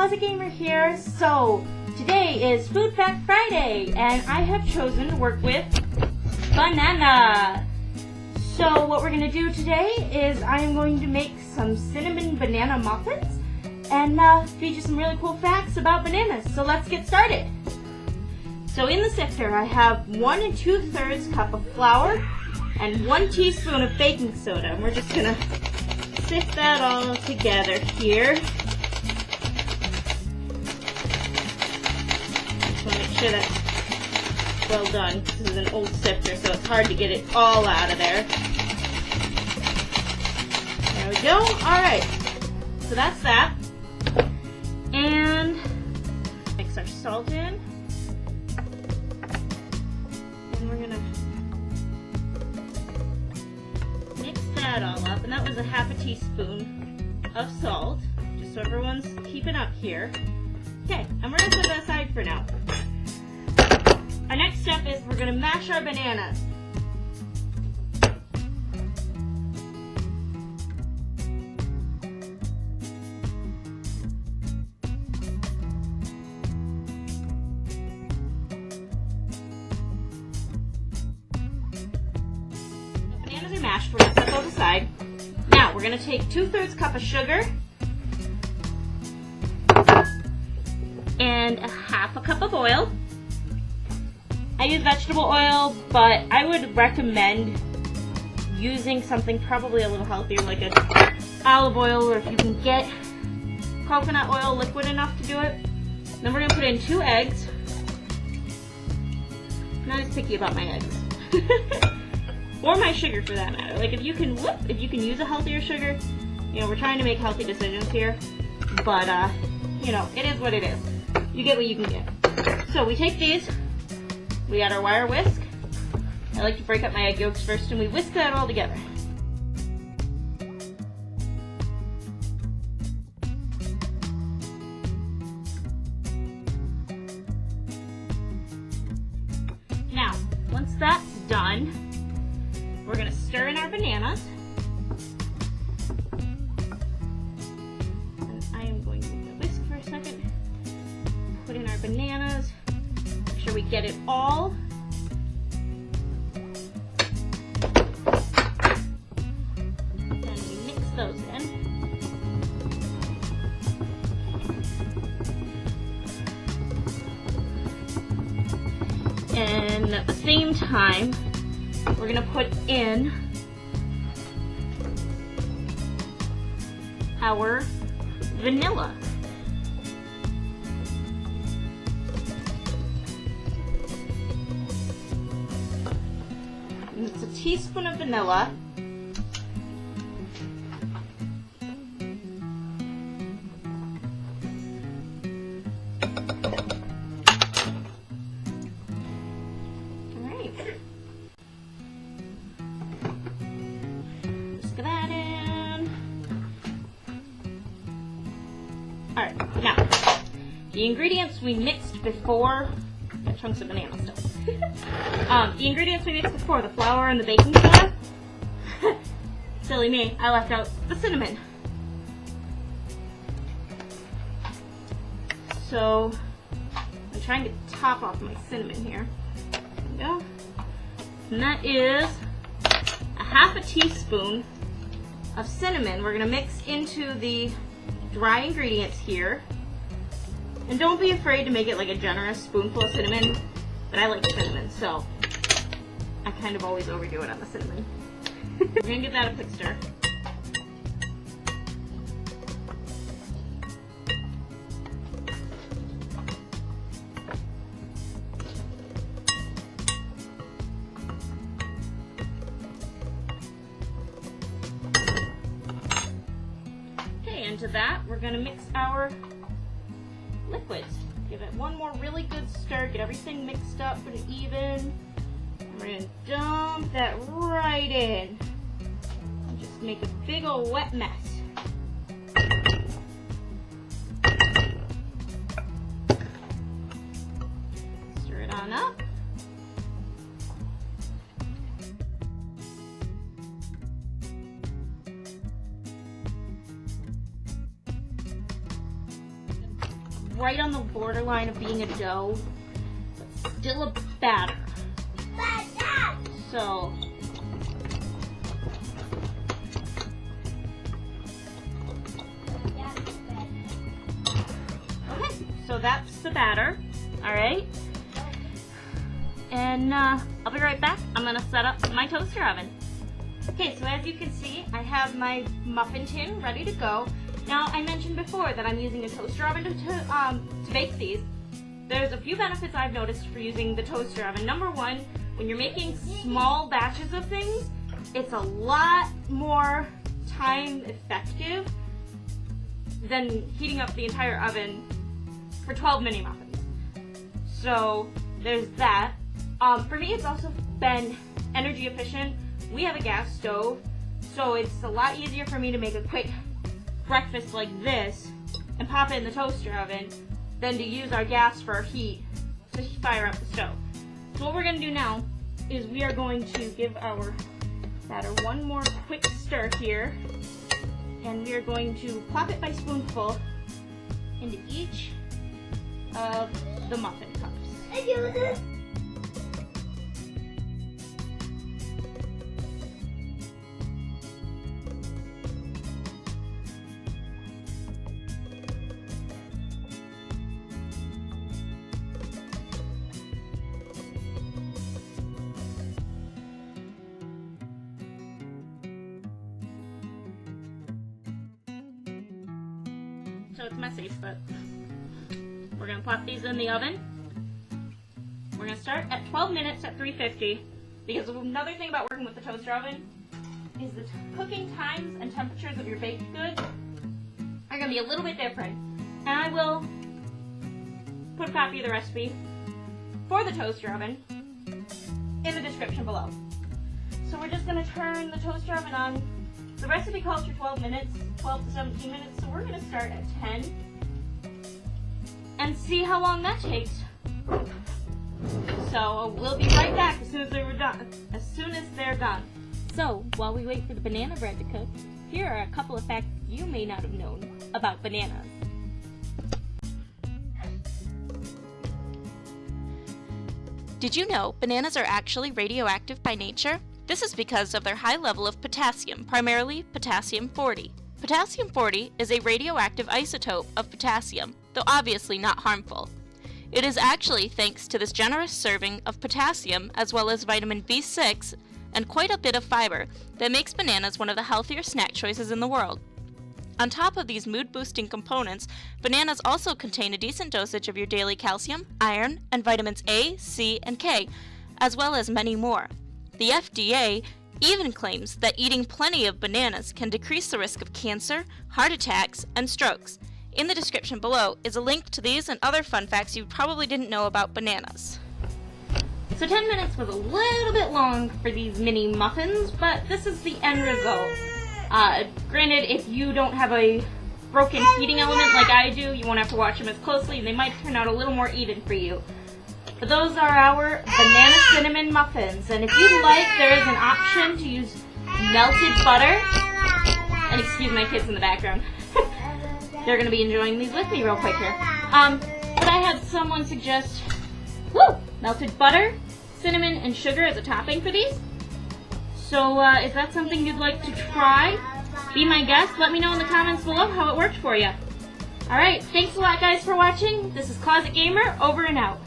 Closet Gamer here. So today is Food Fact Friday and I have chosen to work with banana. So what we're going to do today is I am going to make some cinnamon banana muffins and feed you some really cool facts about bananas. So let's get started. So in the sifter I have 1 2/3 cup of flour and 1 teaspoon of baking soda. And we're just going to sift that all together here. Just want to make sure that's well done. This is an old sifter, so it's hard to get it all out of there. There we go. Alright, so that's that. And mix our salt in. And we're going to mix that all up. And that was a 1/2 teaspoon of salt, just so everyone's keeping up here. Okay, and we're going to put that aside for now. Our next step is we're going to mash our bananas. The bananas are mashed, we're going to set those aside. Now we're going to take 2/3 cup of sugar and a 1/2 cup of oil. I use vegetable oil, but I would recommend using something probably a little healthier, like an olive oil, or if you can get coconut oil liquid enough to do it. Then we're going to put in 2 eggs. I'm not as picky about my eggs. Or my sugar for that matter. Like if you can use a healthier sugar, you know, we're trying to make healthy decisions here. But you know, it is what it is. You get what you can get. So we take these. We add our wire whisk. I like to break up my egg yolks first, and we whisk that all together. Now, once that's done, we're going to stir in our bananas. And I am going to whisk for a second. Put in our bananas. Make sure we get it all. Then we mix those in. And at the same time, we're going to put in our vanilla. And it's a teaspoon of vanilla. Alright, now, the ingredients we mixed before, got chunks of banana still. The ingredients we mixed before, the flour and the baking soda, silly me, I left out the cinnamon. So, I'm trying to get the top off my cinnamon here. There we go. And that is a 1/2 teaspoon of cinnamon we're going to mix into the dry ingredients here. And don't be afraid to make it like a generous spoonful of cinnamon, but I like cinnamon, so I kind of always overdo it on the cinnamon. We're going to give that a quick stir. Into that, we're going to mix our liquids. Give it one more really good stir, get everything mixed up and even. And we're going to dump that right in. And just make a big old wet mess. Stir it on up. right on the borderline of being a dough, but still a batter. So, okay, so that's the batter, alright? And I'll be right back. I'm going to set up my toaster oven. Okay, so as you can see, I have my muffin tin ready to go. Now, I mentioned before that I'm using a toaster oven to bake these. There's a few benefits I've noticed for using the toaster oven. Number one, when you're making small batches of things, it's a lot more time effective than heating up the entire oven for 12 mini muffins. So, there's that. For me, it's also been energy efficient. We have a gas stove, so it's a lot easier for me to make a quick breakfast like this and pop it in the toaster oven than to use our gas for heat to fire up the stove. So what we're going to do now is we are going to give our batter one more quick stir here, and we are going to plop it by spoonful into each of the muffin cups. So it's messy, but we're going to plop these in the oven. We're going to start at 12 minutes at 350, because another thing about working with the toaster oven is the cooking times and temperatures of your baked goods are going to be a little bit different. And I will put a copy of the recipe for the toaster oven in the description below. So we're just going to turn the toaster oven on. The recipe calls for 12 minutes, 12 to 17 minutes, so we're going to start at 10 and see how long that takes. So we'll be right back as soon as they're done. So while we wait for the banana bread to cook, here are a couple of facts you may not have known about bananas. Did you know bananas are actually radioactive by nature? This is because of their high level of potassium, primarily potassium-40. Potassium-40 is a radioactive isotope of potassium, though obviously not harmful. It is actually thanks to this generous serving of potassium as well as vitamin B6 and quite a bit of fiber that makes bananas one of the healthier snack choices in the world. On top of these mood-boosting components, bananas also contain a decent dosage of your daily calcium, iron, and vitamins A, C, and K, as well as many more. The FDA even claims that eating plenty of bananas can decrease the risk of cancer, heart attacks, and strokes. In the description below is a link to these and other fun facts you probably didn't know about bananas. So 10 minutes was a little bit long for these mini muffins, but this is the end result. Granted, if you don't have a broken heating element like I do, you won't have to watch them as closely, and they might turn out a little more even for you. But those are our banana cinnamon muffins, and if you'd like, there is an option to use melted butter. And excuse my kids in the background. They're going to be enjoying these with me real quick here. But I had someone suggest melted butter, cinnamon, and sugar as a topping for these. So is that something you'd like to try? Be my guest. Let me know in the comments below how it worked for you. Alright, thanks a lot guys for watching. This is Closet Gamer, over and out.